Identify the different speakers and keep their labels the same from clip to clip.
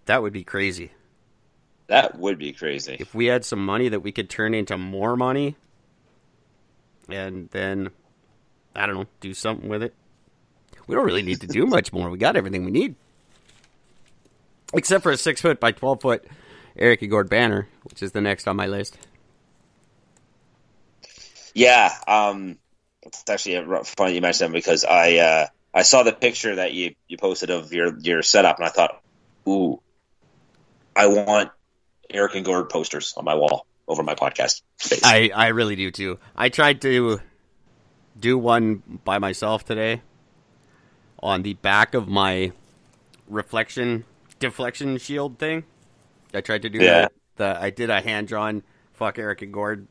Speaker 1: That would be crazy.
Speaker 2: That would be crazy.
Speaker 1: If we had some money that we could turn into more money and then, I don't know, do something with it. We don't really need to do much more. We got everything we need. Except for a 6-foot by 12-foot Eric and Gord banner, which is the next on my list.
Speaker 2: Yeah, it's actually funny you mentioned that because I saw the picture that you posted of your setup, and I thought, ooh, I want Eric and Gord posters on my wall over my podcast space.
Speaker 1: I really do too. I tried to do one by myself today on the back of my deflection shield thing. I tried to do that. I did a hand-drawn fuck Eric and Gord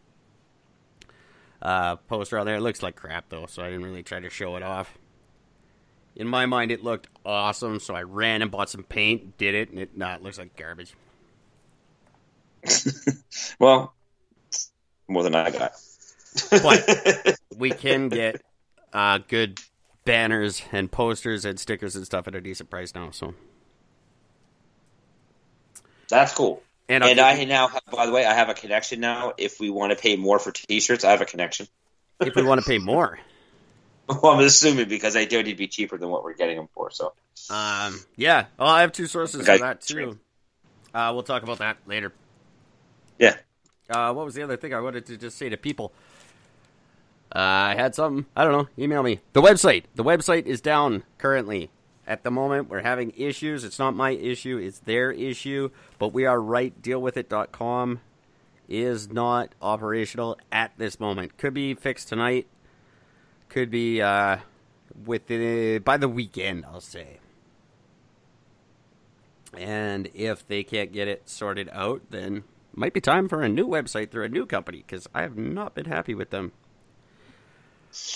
Speaker 1: poster on there. It looks like crap though, so I didn't really try to show it off. In my mind, it looked awesome, so I ran and bought some paint, did it, and it looks like garbage.
Speaker 2: Well, more than I got.
Speaker 1: But we can get good banners and posters and stickers and stuff at a decent price now, so
Speaker 2: that's cool. And I now have, by the way, I have a connection now. If we want to pay more for T-shirts, I have a connection.
Speaker 1: If we want to pay more.
Speaker 2: Well, I'm assuming because they do need to be cheaper than what we're getting them for. So,
Speaker 1: yeah. Well, I have two sources for that too. We'll talk about that later.
Speaker 2: Yeah.
Speaker 1: What was the other thing I wanted to just say to people? I had something. I don't know. Email me. The website is down currently. At the moment, we're having issues. It's not my issue. It's their issue. But we are right. Dealwithit.com is not operational at this moment. Could be fixed tonight. Could be by the weekend, I'll say. And if they can't get it sorted out, then it might be time for a new website through a new company, because I have not been happy with them.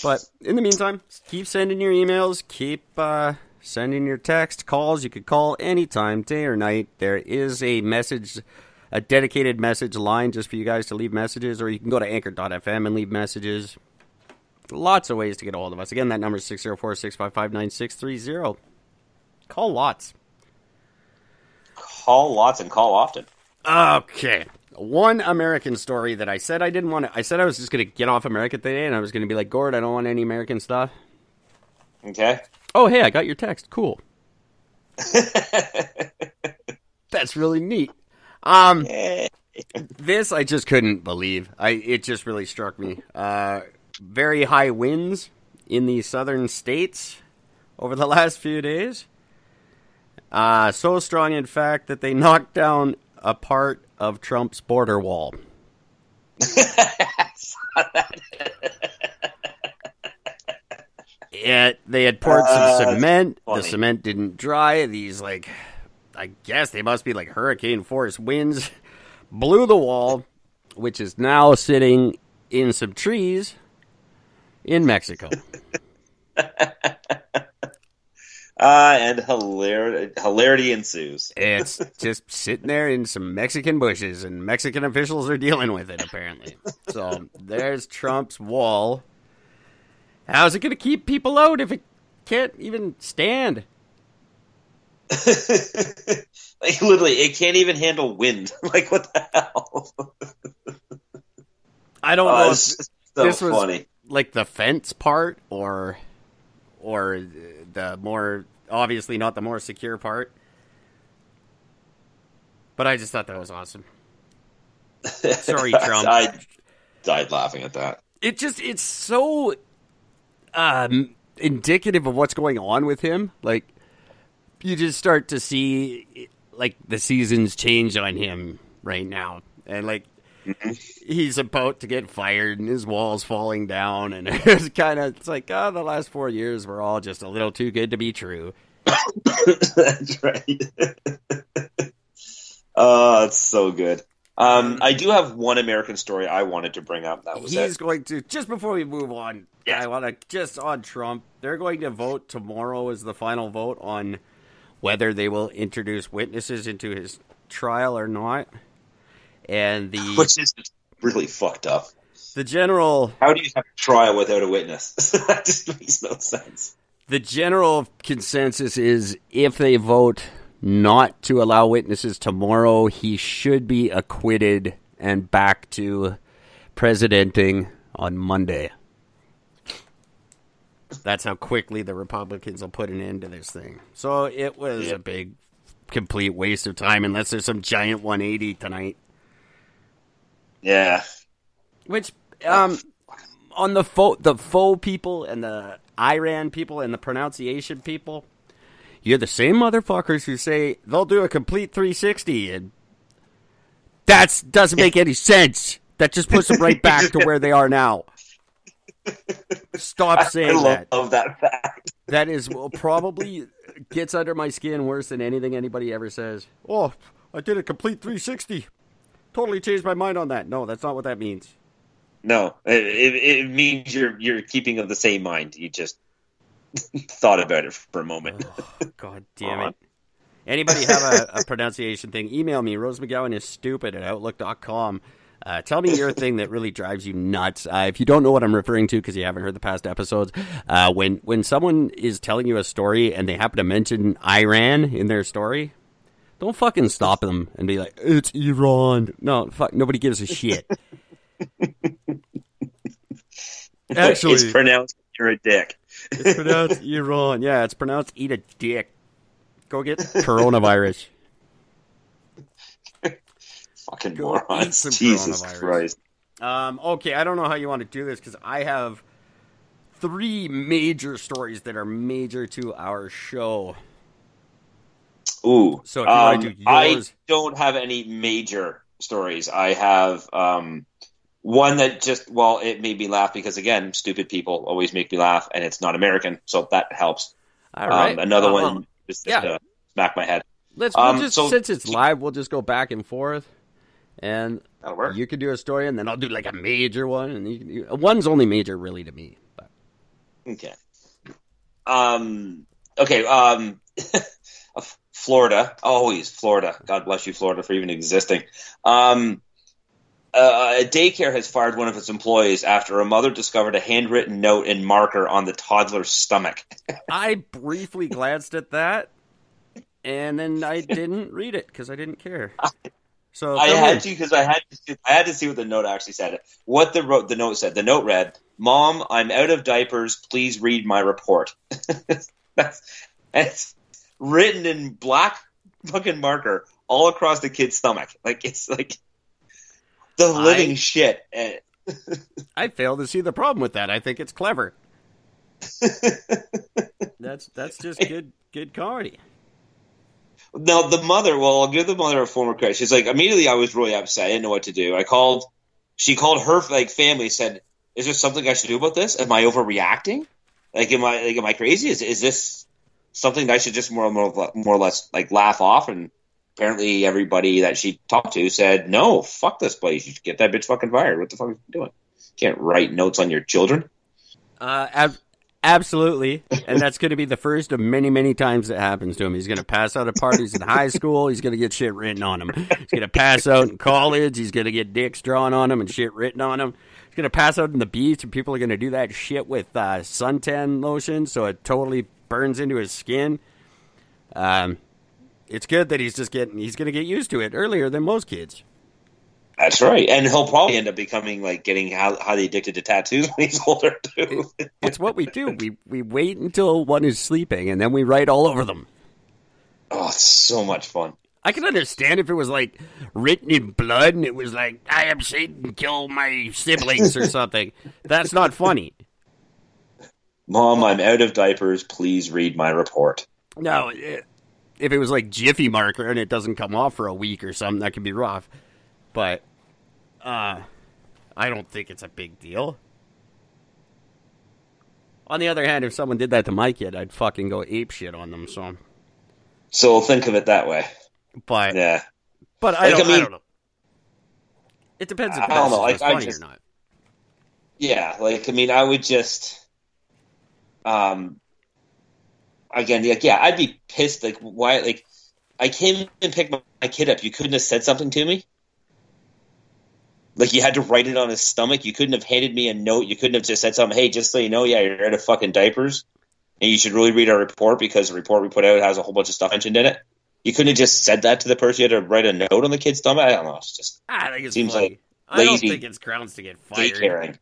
Speaker 1: But in the meantime, keep sending your emails, keep sending your text, calls. You could call anytime, day or night. There is a dedicated message line just for you guys to leave messages, or you can go to anchor.fm and leave messages. Lots of ways to get a hold of us. Again, that number is 604-655-9630. Call lots.
Speaker 2: Call lots and call often.
Speaker 1: Okay. One American story that I said I didn't want to... I said I was just going to get off America today, and I was going to be like, Gord, I don't want any American stuff.
Speaker 2: Okay.
Speaker 1: Oh, hey, I got your text. Cool. That's really neat. This I just couldn't believe. It just really struck me. Very high winds in the southern states over the last few days. So strong, in fact, that they knocked down a part of Trump's border wall. They had poured some cement. The cement didn't dry. These, I guess they must be like hurricane force winds, blew the wall, which is now sitting in some trees in Mexico.
Speaker 2: And hilarity ensues.
Speaker 1: It's just sitting there in some Mexican bushes, and Mexican officials are dealing with it, apparently. So there's Trump's wall. How's it going to keep people out if it can't even stand?
Speaker 2: Literally, it can't even handle wind. What the hell?
Speaker 1: I don't know if
Speaker 2: this was funny.
Speaker 1: Like the fence part or the more, obviously not the more secure part. But I just thought that was awesome. Sorry, Trump.
Speaker 2: I died laughing at that.
Speaker 1: It's so indicative of what's going on with him. You just start to see, the seasons change on him right now. And, he's about to get fired and his wall's falling down, and it's like, the last 4 years were all just a little too good to be true.
Speaker 2: That's right. Oh, it's so good. I do have one American story I wanted to bring up. That was
Speaker 1: He's going to, just before we move on, I want to, just on Trump, they're going to vote tomorrow as the final vote on whether they will introduce witnesses into his trial or not. And
Speaker 2: which is really fucked up.
Speaker 1: The general...
Speaker 2: How do you have a trial without a witness? That just makes no sense.
Speaker 1: The general consensus is if they vote not to allow witnesses tomorrow, he should be acquitted and back to presidenting on Monday. That's how quickly the Republicans will put an end to this thing. So it was a big, complete waste of time unless there's some giant 180 tonight.
Speaker 2: Yeah.
Speaker 1: Which, on the faux people and the Iran people and the pronunciation people, you're the same motherfuckers who say they'll do a complete 360, and that doesn't make any sense. That just puts them right back to where they are now. Stop saying that.
Speaker 2: I love that fact.
Speaker 1: That is probably gets under my skin worse than anything anybody ever says. Oh, I did a complete 360. Totally changed my mind on that. No, that's not what that means.
Speaker 2: No, it means you're keeping of the same mind. You just thought about it for a moment.
Speaker 1: Oh, God damn it. Anybody have a pronunciation thing? Email me, rosemcgowan.is_stupid@outlook.com. Tell me your thing that really drives you nuts. If you don't know what I'm referring to because you haven't heard the past episodes, when someone is telling you a story and they happen to mention Iran in their story, don't fucking stop them and be like, it's Iran. No, fuck, nobody gives a shit. Actually,
Speaker 2: it's pronounced you're a dick.
Speaker 1: It's pronounced Iran. Yeah, it's pronounced eat a dick. Go get coronavirus.
Speaker 2: Fucking morons. Jesus Christ.
Speaker 1: Okay, I don't know how you want to do this because I have 3 major stories that are major to our show.
Speaker 2: Ooh.
Speaker 1: So if you want to do yours...
Speaker 2: I don't have any major stories. I have one that just, well, it made me laugh because, again, stupid people always make me laugh, and it's not American, so that helps.
Speaker 1: All right.
Speaker 2: Another one just smack my head.
Speaker 1: Since it's live, we'll just go back and forth. And
Speaker 2: that'll work.
Speaker 1: You could do a story, and then I'll do like a major one, and you can do, one's only major really to me. But.
Speaker 2: Okay. Okay. Florida, always Florida. God bless you, Florida, for even existing. A daycare has fired one of its employees after a mother discovered a handwritten note and marker on the toddler's stomach.
Speaker 1: I briefly glanced at that, and then I didn't read it because I didn't care. So
Speaker 2: I had to because I had to see what the note actually said. What the note said. The note read, "Mom, I'm out of diapers. Please read my report." It's written in black fucking marker all across the kid's stomach. Like it's like the living shit.
Speaker 1: I fail to see the problem with that. I think it's clever. That's just good comedy.
Speaker 2: Now, the mother, I'll give the mother a former credit. She's like, immediately I was really upset. I didn't know what to do. She called her family, said, is there something I should do about this? Am I overreacting? Am I crazy? Is this something that I should just more or less like laugh off? And apparently everybody that she talked to said, no, fuck this place. You should get that bitch fucking fired. What the fuck are you doing? You can't write notes on your children.
Speaker 1: Absolutely, and that's going to be the first of many, many times that happens to him. He's going to pass out at parties in high school. He's going to get shit written on him. He's going to pass out in college. He's going to get dicks drawn on him and shit written on him. He's going to pass out on the beach, and people are going to do that shit with suntan lotion, so it totally burns into his skin. It's good that he's going to get used to it earlier than most kids.
Speaker 2: That's right, and he'll probably end up becoming getting highly addicted to tattoos when he's older too.
Speaker 1: It's what we do. We wait until one is sleeping, and then we write all over them.
Speaker 2: Oh, it's so much fun.
Speaker 1: I can understand if it was written in blood, and it was like, "I am Satan, kill my siblings" or something. That's not funny.
Speaker 2: Mom, I'm out of diapers. Please read my report.
Speaker 1: No, if it was like Jiffy marker and it doesn't come off for a week or something, that could be rough. But I don't think it's a big deal. On the other hand, if someone did that to my kid, I'd fucking go ape shit on them. So
Speaker 2: think of it that way.
Speaker 1: But
Speaker 2: yeah,
Speaker 1: but I don't know. It depends if it's funny or not.
Speaker 2: Yeah, I would just again, I'd be pissed. Why? I came and picked my kid up. You couldn't have said something to me. You had to write it on his stomach. You couldn't have handed me a note. You couldn't have just said something. Hey, just so you know, you're out of fucking diapers, and you should really read our report because the report we put out has a whole bunch of stuff mentioned in it. You couldn't have just said that to the person. You had to write a note on the kid's stomach. I don't know. It's just
Speaker 1: I think it's
Speaker 2: seems
Speaker 1: funny.
Speaker 2: like
Speaker 1: I don't
Speaker 2: lazy
Speaker 1: think it's grounds to get fired.
Speaker 2: daycaring.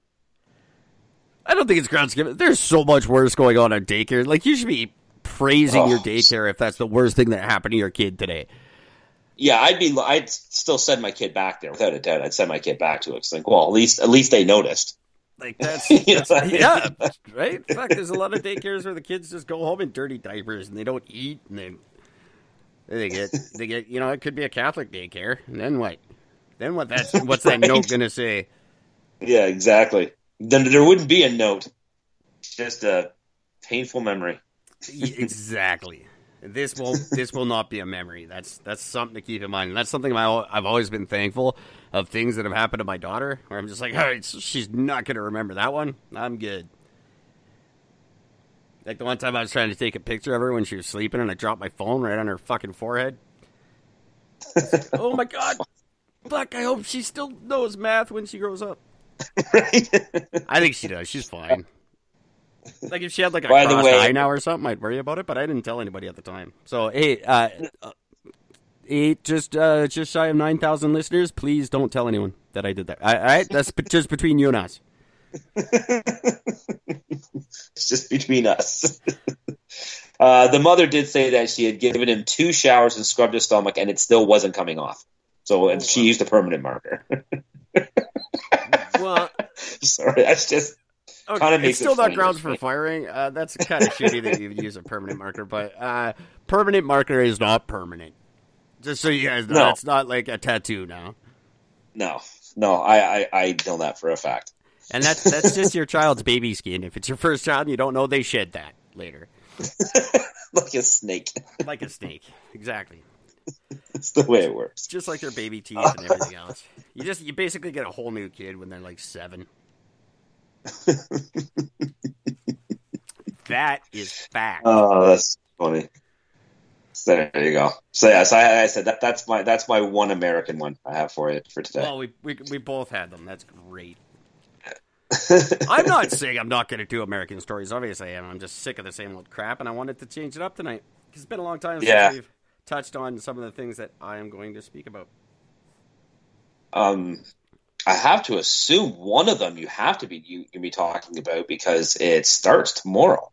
Speaker 1: I don't think it's grounds to get. There's so much worse going on daycare. Like, you should be praising your daycare if that's the worst thing that happened to your kid today.
Speaker 2: Yeah, I'd still send my kid back there without a doubt. I'd send my kid back to it. It's like, well, at least they noticed.
Speaker 1: Like, that's
Speaker 2: I mean?
Speaker 1: yeah, right. Fuck, there's a lot of daycares where the kids just go home in dirty diapers and they don't eat, and they get it could be a Catholic daycare, and then what? What's that note gonna say?
Speaker 2: Yeah, exactly. Then there wouldn't be a note. It's just a painful memory.
Speaker 1: Exactly. This will not be a memory. That's something to keep in mind. And that's something I've always been thankful of, things that have happened to my daughter, where I'm just like, all right, so she's not going to remember that one. I'm good. Like the one time I was trying to take a picture of her when she was sleeping, and I dropped my phone right on her fucking forehead. Oh my God. Fuck, I hope she still knows math when she grows up.
Speaker 2: Right?
Speaker 1: I think she does. She's fine. Like, if she had like a crossed eye now or something, I'd worry about it, but I didn't tell anybody at the time. So, hey, just shy of 9,000 listeners, please don't tell anyone that I did that. All right? That's just between you and us.
Speaker 2: It's just between us. The mother did say that she had given him 2 showers and scrubbed his stomach, and it still wasn't coming off. So she used a permanent marker.
Speaker 1: Well,
Speaker 2: sorry, that's just kind of makes
Speaker 1: it's still not
Speaker 2: funny
Speaker 1: grounds for firing. That's kind of shitty that you would use a permanent marker, but permanent marker is not permanent. Just so you guys know, it's not like a tattoo now. No,
Speaker 2: I know that for a fact.
Speaker 1: And that's just your child's baby skin. If it's your first child and you don't know, they shed that later.
Speaker 2: Like a snake.
Speaker 1: Like a snake, exactly.
Speaker 2: It's the way it works.
Speaker 1: Just like their baby teeth and everything else. You basically get a whole new kid when they're like 7. That is fact.
Speaker 2: Oh, that's funny. So there you go. So yes, I said that's my one American one I have for you for today.
Speaker 1: Well, we both had them. That's great. I'm not saying I'm not going to do American stories. Obviously, I am. I'm just sick of the same old crap, and I wanted to change it up tonight because it's been a long time since we've touched on some of the things that I am going to speak about.
Speaker 2: I have to assume one of them you can be talking about because it starts tomorrow.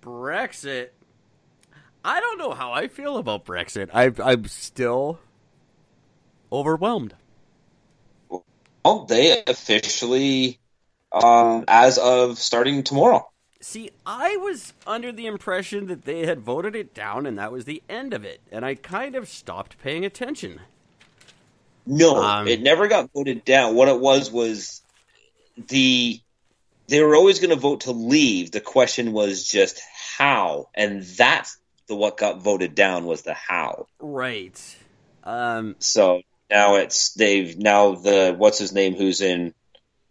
Speaker 2: Brexit.
Speaker 1: I don't know how I feel about Brexit. I'm still overwhelmed.
Speaker 2: Well, they officially, as of starting tomorrow.
Speaker 1: See, I was under the impression that they had voted it down and that was the end of it, and I kind of stopped paying attention.
Speaker 2: No, it never got voted down. What it was they were always going to vote to leave. The question was just how, and that's what got voted down was the how.
Speaker 1: Right.
Speaker 2: So now what's his name who's in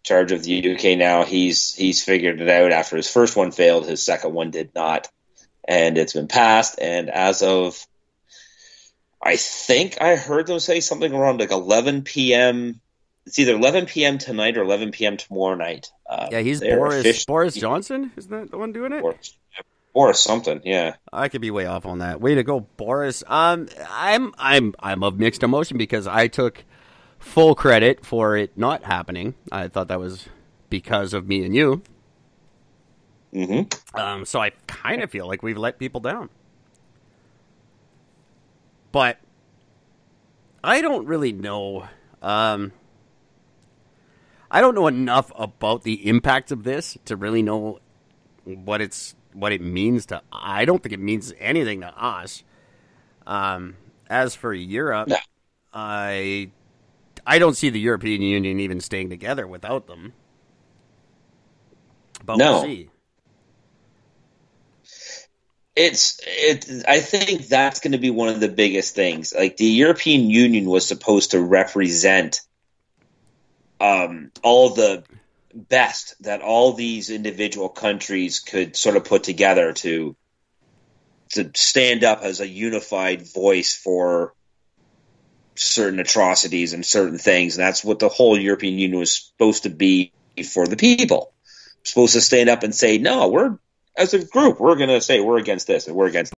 Speaker 2: charge of the UK now, he's figured it out after his first one failed, his second one did not, and it's been passed, and as of I think I heard them say something around like 11 p.m. It's either 11 p.m. tonight or 11 p.m. tomorrow night.
Speaker 1: He's Boris Johnson, isn't that the one doing it?
Speaker 2: Boris something, yeah.
Speaker 1: I could be way off on that. Way to go, Boris. I'm of mixed emotion because I took full credit for it not happening. I thought that was because of me and you.
Speaker 2: Mm-hmm.
Speaker 1: So I kind of feel like we've let people down. But I don't really know. I don't know enough about the impact of this to really know what it means to. I don't think it means anything to us. As for Europe, no. I don't see the European Union even staying together without them. But we'll see.
Speaker 2: I think that's going to be one of the biggest things. Like, the European Union was supposed to represent all the best that all these individual countries could sort of put together to stand up as a unified voice for certain atrocities and certain things. And that's what the whole European Union was supposed to be for the people. Supposed to stand up and say, no, as a group, we're going to say we're against this and we're against